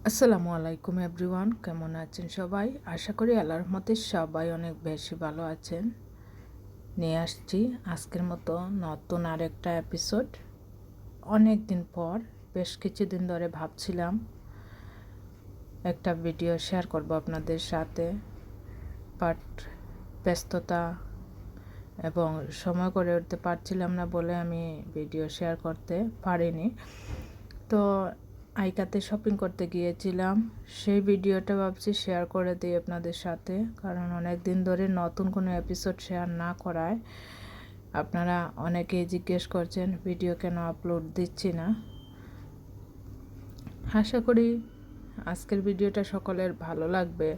আসসালামু আলাইকুম এভরিওয়ান, কেমন আছেন সবাই? আশা করি আল্লাহর রহমতে সবাই অনেক বেশি ভালো আছেন। নিয়ে আসছি আজকের মতো নতুন আরেকটা এপিসোড। অনেক দিন পর, বেশ কিছুদিন ধরে ভাবছিলাম একটা ভিডিও শেয়ার করব আপনাদের সাথে, বাট ব্যস্ততা এবং সময় করে উঠতে পারছিলাম না বলে আমি ভিডিও শেয়ার করতে পারিনি। তো আইকাতে শপিং করতে গিয়েছিলাম, সেই ভিডিওটা ভাবছি শেয়ার করে দিই আপনাদের সাথে, কারণ অনেক দিন ধরে নতুন কোনো এপিসোড শেয়ার না করায় আপনারা অনেকেই জিজ্ঞেস করছেন ভিডিও কেন আপলোড দিচ্ছি না। আশা করি আজকের ভিডিওটা সকলের ভালো লাগবে,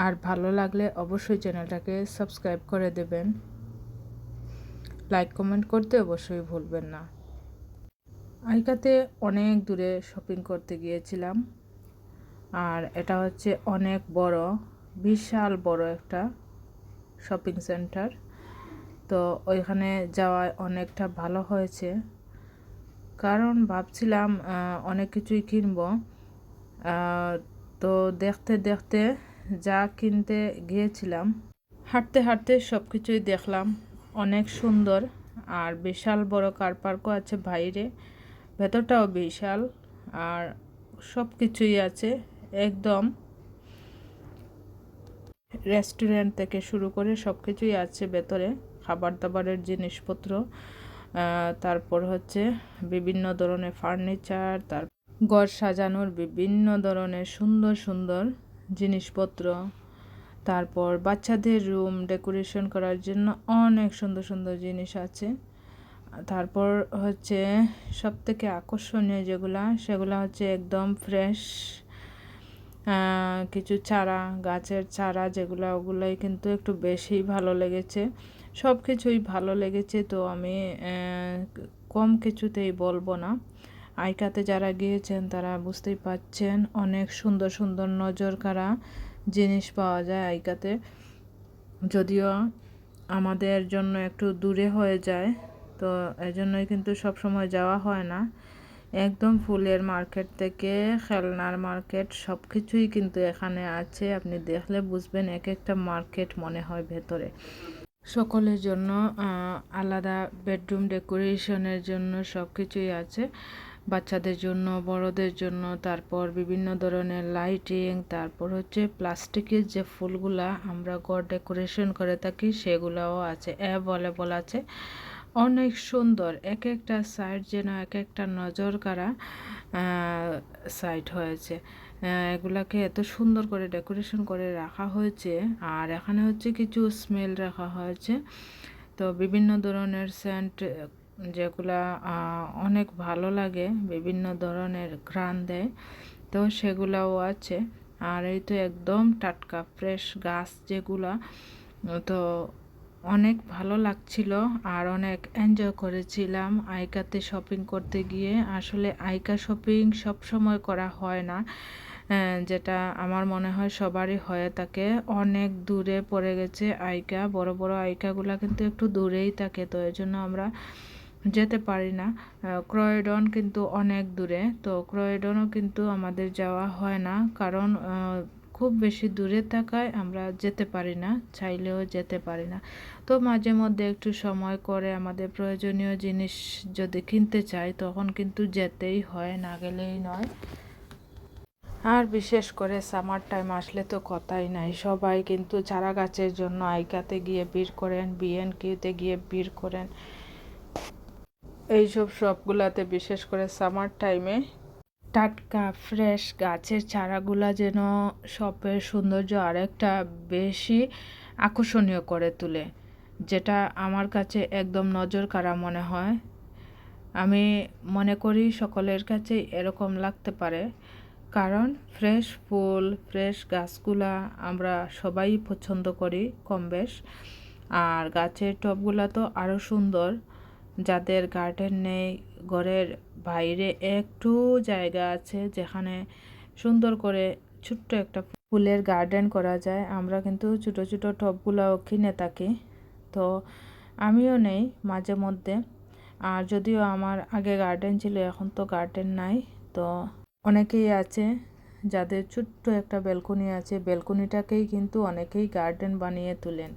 আর ভালো লাগলে অবশ্যই চ্যানেলটাকে সাবস্ক্রাইব করে দেবেন, লাইক কমেন্ট করতে অবশ্যই ভুলবেন না। আইকাতে অনেক দূরে শপিং করতে গিয়েছিলাম, আর এটা হচ্ছে অনেক বড়, বিশাল বড় একটা শপিং সেন্টার। তো ওইখানে যাওয়ায় অনেকটা ভালো হয়েছে, কারণ ভাবছিলাম অনেক কিছুই কিনবো। তো দেখতে দেখতে যা কিনতে গিয়েছিলাম, হাঁটতে হাঁটতে সব কিছুই দেখলাম অনেক সুন্দর। আর বিশাল বড় কার পার্কও আছে বাইরে, ভেতরটাও বিশাল, আর সব কিছুই আছে একদম। রেস্টুরেন্ট থেকে শুরু করে সব কিছুই আছে ভেতরে, খাবার দাবারের জিনিসপত্র, তারপর হচ্ছে বিভিন্ন ধরনের ফার্নিচার, তার ঘর সাজানোর বিভিন্ন ধরনের সুন্দর সুন্দর জিনিসপত্র, তারপর বাচ্চাদের রুম ডেকোরেশন করার জন্য অনেক সুন্দর সুন্দর জিনিস আছে। তারপর হচ্ছে সবথেকে আকর্ষণীয় সেগুলা হচ্ছে একদম ফ্রেশ কিছু চারা, গাছের চারা যেগুলো, ওগুলাই কিন্তু একটু বেশি ভালো লেগেছে। সব কিছুই ভালো লেগেছে, তো আমি কম কিছুতেই বলবো না। আইকাতে যারা গিয়েছেন তারা বুঝতেই পাচ্ছেন অনেক সুন্দর সুন্দর নজর কাড়া জিনিস পাওয়া যায় আইকাতে, যদিও আমাদের জন্য একটু দূরে হয়ে যায়, তো এজন্যই কিন্তু সব সময় যাওয়া হয় না। একদম ফুলের মার্কেট থেকে খেলনার মার্কেট সব কিছুই কিন্তু এখানে আছে, আপনি দেখলে বুঝবেন এক একটা মার্কেট মনে হয় ভেতরে। সকলের জন্য আলাদা বেডরুম ডেকোরেশনের জন্য সব কিছুই আছে, বাচ্চাদের জন্য, বড়দের জন্য। তারপর বিভিন্ন ধরনের লাইটিং, তারপর হচ্ছে প্লাস্টিকের যে ফুলগুলা আমরা ঘর ডেকোরেশন করে থাকি সেগুলাও আছে, অ্যাভেলেবল আছে। অনেক সুন্দর, এক একটা সাইড যেন এক একটা নজর কাড়া সাইড হয়েছে। এগুলাকে এত সুন্দর করে ডেকোরেশন করে রাখা হয়েছে, আর এখানে হচ্ছে কিছু স্মেল রাখা হয়েছে। তো বিভিন্ন ধরনের সেন্ট যেগুলা অনেক ভালো লাগে, বিভিন্ন ধরনের ঘ্রাণ দেয়, তো সেগুলাও আছে। আর এই তো একদম টাটকা ফ্রেশ গাছ যেগুলা, তো অনেক ভালো লাগছিল আর অনেক এনজয় করেছিলাম আইকাতে শপিং করতে গিয়ে। আসলে আইকা শপিং সব সময় করা হয় না, যেটা আমার মনে হয় সবারই হয়ে থাকে। অনেক দূরে পড়ে গেছে আইকা, বড় বড় আইকাগুলো কিন্তু একটু দূরেই থাকে, তো এই জন্য আমরা যেতে পারি না। ক্রয়ডন কিন্তু অনেক দূরে, তো ক্রয়ডনও কিন্তু আমাদের যাওয়া হয় না, কারণ খুব বেশি দূরে থাকায় আমরা যেতে পারি না, চাইলেও যেতে পারি না। তো মাঝে মধ্যে একটু সময় করে আমাদের প্রয়োজনীয় জিনিস যদি কিনতে চাই তখন কিন্তু যেতেই হয়, না গেলেই নয়। আর বিশেষ করে সামার টাইম আসলে তো কথাই নাই, সবাই কিন্তু চারা গাছের জন্য আইকাতে গিয়ে ভিড় করেন, বিএনকিউতে গিয়ে ভিড় করেন। এইসব শপগুলাতে বিশেষ করে সামার টাইমে টাটকা ফ্রেশ গাছের চারাগুলা যেন শপের সৌন্দর্য আরেকটা বেশি আকর্ষণীয় করে তোলে, যেটা আমার কাছে একদম নজর কাড়া মনে হয়। আমি মনে করি সকলের কাছে এরকম লাগতে পারে, কারণ ফ্রেশ ফুল, ফ্রেশ গাছগুলা আমরা সবাই পছন্দ করি কম বেশ। আর গাছের টবগুলা তো আরও সুন্দর, যাদের গার্ডেন নেই, ঘরের বাইরে একটু জায়গা আছে যেখানে সুন্দর করে ছোট্ট একটা ফুলের গার্ডেন করা যায়, আমরা কিন্তু ছোটো ছোটো টবগুলাও কিনে থাকি। তো আমিও নেই মাঝে মধ্যে, আর যদিও আমার আগে গার্ডেন ছিল, এখন তো গার্ডেন নাই। তো অনেকেই আছে যাদের ছোট্ট একটা ব্যালকনি আছে, ব্যালকনিটাকেই কিন্তু অনেকেই গার্ডেন বানিয়ে তোলেন।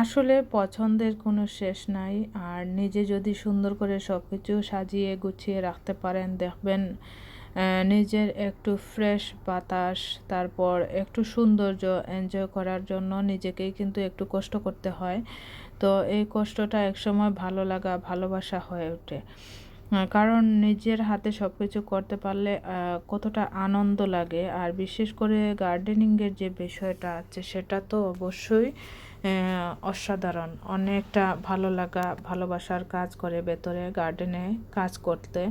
আসলে পছন্দের কোনো শেষ নাই। আর নিজে যদি সুন্দর করে সব কিছু সাজিয়ে গুছিয়ে রাখতে পারেন, দেখবেন নিজের একটু ফ্রেশ বাতাস, তারপর একটু সৌন্দর্য এনজয় করার জন্য নিজেকেই কিন্তু একটু কষ্ট করতে হয়। তো এই কষ্টটা একসময় ভালো লাগা, ভালোবাসা হয়ে ওঠে। কারণ নিজের হাতে সব কিছু করতে পারলে কতটা আনন্দ লাগে। আর বিশেষ করে গার্ডেনিংয়ের যে বিষয়টা আছে সেটা তো অবশ্যই অসাধারণ। অনেকটা ভালো লাগা, ভালোবাসার কাজ করে ভেতরে গার্ডেনে কাজ করতে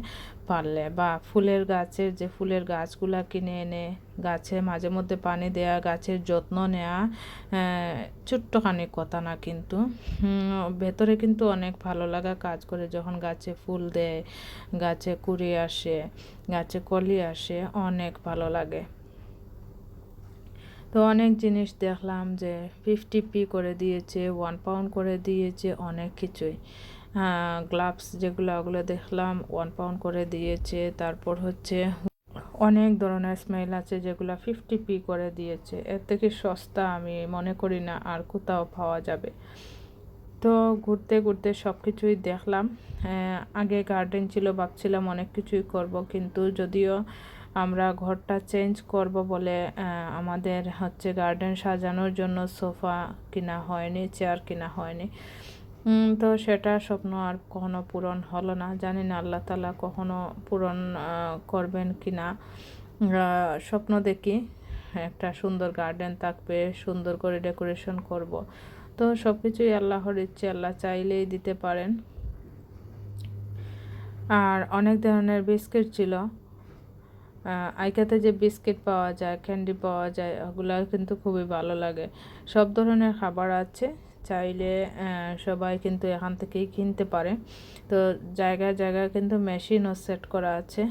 পারলে, বা ফুলের গাছের যে ফুলের গাছগুলা কিনে এনে গাছে মাঝে মধ্যে পানি দেয়া, গাছের যত্ন নেওয়া ছোট্টখানি কথা না, কিন্তু ভেতরে কিন্তু অনেক ভালো লাগা কাজ করে যখন গাছে ফুল দেয়, গাছে কুড়ি আসে, গাছে কলি আসে, অনেক ভালো লাগে। তো অনেক জিনিস দেখলাম যে 50p করে দিয়েছে, 1 পাউন্ড করে দিয়েছে, অনেক কিছুই। গ্লাভস যেগুলো, ওগুলো দেখলাম 1 পাউন্ড করে দিয়েছে। তারপর হচ্ছে অনেক ধরনের স্মেল আছে যেগুলো 50p করে দিয়েছে। এর থেকে সস্তা আমি মনে করি না আর কোথাও পাওয়া যাবে। তো ঘুরতে ঘুরতে সব কিছুই দেখলাম। আগে গার্ডেন ছিল, ভাবছিলাম অনেক কিছুই করব, কিন্তু যদিও আমরা ঘরটা চেঞ্জ করব বলে আমাদের হচ্ছে গার্ডেন সাজানোর জন্য সোফা কিনা হয়নি, চেয়ার কিনা হয়নি। তো সেটা স্বপ্ন আর কখনো পূরণ হলো না। জানি না আল্লাহ তাআলা কখনো পূরণ করবেন কিনা। স্বপ্ন দেখি একটা সুন্দর গার্ডেন থাকবে, সুন্দর করে ডেকোরেশন করব। তো সব কিছুই আল্লাহর ইচ্ছে, আল্লাহ চাইলেই দিতে পারেন। আর অনেক ধরনের বিস্কিট ছিল। আইকাতে যে বিস্কিট পাওয়া যায়, ক্যান্ডি পাওয়া যায়, ওগুলো কিন্তু খুবই ভালো লাগে। সব ধরনের খাবার আছে, চাইলে সবাই কিন্তু এখান থেকেই কিনতে পারে। তো জায়গায় জায়গায় কিন্তু মেশিনও সেট করা আছে।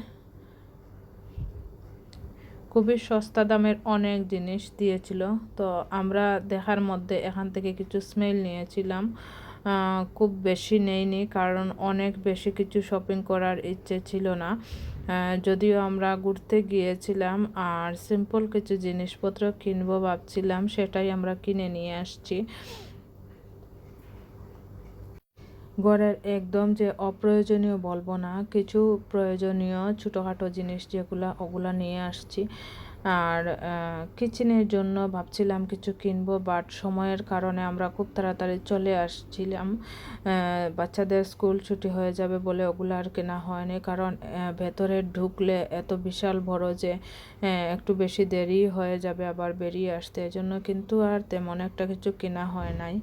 খুবই সস্তা দামের অনেক জিনিস দিয়েছিল। তো আমরা দেখার মধ্যে এখান থেকে কিছু স্মেল নিয়েছিলাম, খুব বেশি নেইনি, কারণ অনেক বেশি কিছু শপিং করার ইচ্ছে ছিল না। যদিও আমরা ঘুরতে গিয়েছিলাম আর সিম্পল কিছু জিনিসপত্র কিনবো ভাবছিলাম, সেটাই আমরা কিনে নিয়ে আসছি। ঘরের একদম যে অপ্রয়োজনীয় বলবো না, কিছু প্রয়োজনীয় ছোটোখাটো জিনিস যেগুলো, ওগুলো নিয়ে আসছি। আর কিচেনের জন্য ভাবছিলাম কিছু কিনবো, বাট সময়ের কারণে আমরা খুব তাড়াতাড়ি চলে আসছিলাম। বাচ্চাদের স্কুল ছুটি হয়ে যাবে বলে ওগুলো আর কেনা হয়নি, কারণ ভেতরে ঢুকলে এত বিশাল বড় যে একটু বেশি দেরি হয়ে যাবে আবার বেরিয়ে আসতে, এজন্য কিন্তু আর তেমন একটা কিছু কেনা হয় নাই।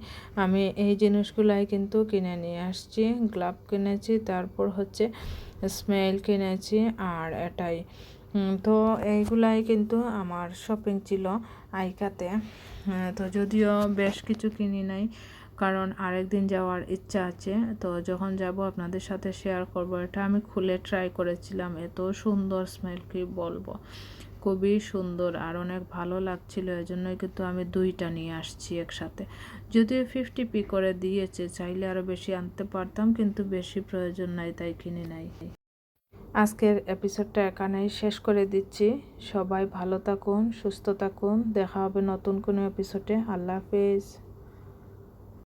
আমি এই জিনিসগুলাই কিন্তু কিনে নিয়ে আসছি। গ্লাভ কিনেছি, তারপর হচ্ছে স্মেল কিনেছি, আর এটাই। তো এইগুলাই কিন্তু আমার শপিং ছিল আইকাতে। তো যদিও বেশ কিছু কিনি নাই, কারণ আরেকদিন যাওয়ার ইচ্ছা আছে। তো যখন যাব আপনাদের সাথে শেয়ার করব। এটা আমি খুলে ট্রাই করেছিলাম, এত সুন্দর স্মেল কি বলবো, খুবই সুন্দর আর অনেক ভালো লাগছিল। এজন্যই কিন্তু আমি 2টা নিয়ে আসছি একসাথে। যদিও 50p করে দিয়েছে, চাইলে আরও বেশি আনতে পারতাম, কিন্তু বেশি প্রয়োজন নাই তাই কিনে নাই। আজকের এপিসোডটা এখানেই শেষ করে দিচ্ছি। সবাই ভালো থাকুন, সুস্থ থাকুন, দেখা হবে নতুন কোনো এপিসোডে। আল্লাহ হাফেজ।